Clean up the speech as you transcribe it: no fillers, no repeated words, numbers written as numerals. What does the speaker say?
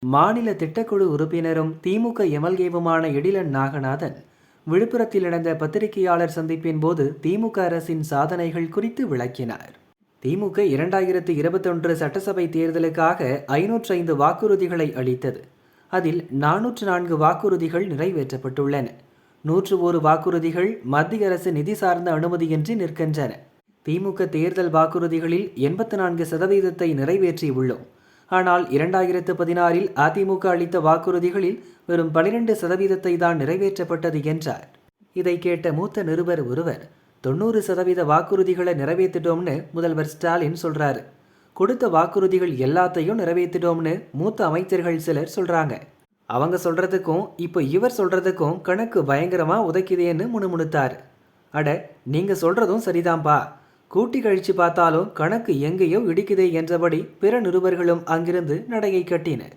மாநில திட்டக்குழு உறுப்பினரும் திமுக எம்எல்ஏவுமான எழிலன் நாகநாதன் விழுப்புரத்தில் நடந்த பத்திரிகையாளர் சந்திப்பின் போது திமுக அரசின் சாதனைகள் குறித்து விளக்கினார். திமுக 2021 சட்டசபை தேர்தலுக்காக 505 வாக்குறுதிகளை அளித்தது. அதில் 404 வாக்குறுதிகள் நிறைவேற்றப்பட்டுள்ளன. 101 வாக்குறுதிகள் மத்திய அரசு நிதி சார்ந்த அனுமதியின்றி நிற்கின்றன. திமுக தேர்தல் வாக்குறுதிகளில் 84% நிறைவேற்றியுள்ளோம். ஆனால் 2016 அதிமுக அளித்த வாக்குறுதிகளில் வெறும் 12% தான் நிறைவேற்றப்பட்டது என்றார். இதை கேட்ட மூத்த நிருபர் ஒருவர் 90% வாக்குறுதிகளை நிறைவேற்றிட்டோம்னு முதல்வர் ஸ்டாலின் சொல்றாரு. கொடுத்த வாக்குறுதிகள் எல்லாத்தையும் நிறைவேற்றிட்டோம்னு மூத்த அமைச்சர்கள் சிலர் சொல்றாங்க. அவங்க சொல்றதுக்கும் இப்போ இவர் சொல்றதுக்கும் கணக்கு பயங்கரமா உதைக்குதேன்னு முணுமுணுத்தார். அட, நீங்க சொல்றதும் சரிதான்பா, கூட்டி கழிச்சு பார்த்தாலும் கணக்கு எங்கேயோ இடிக்குதே என்றபடி பிற நிருபர்களும் அங்கிருந்து நடையை கட்டினர்.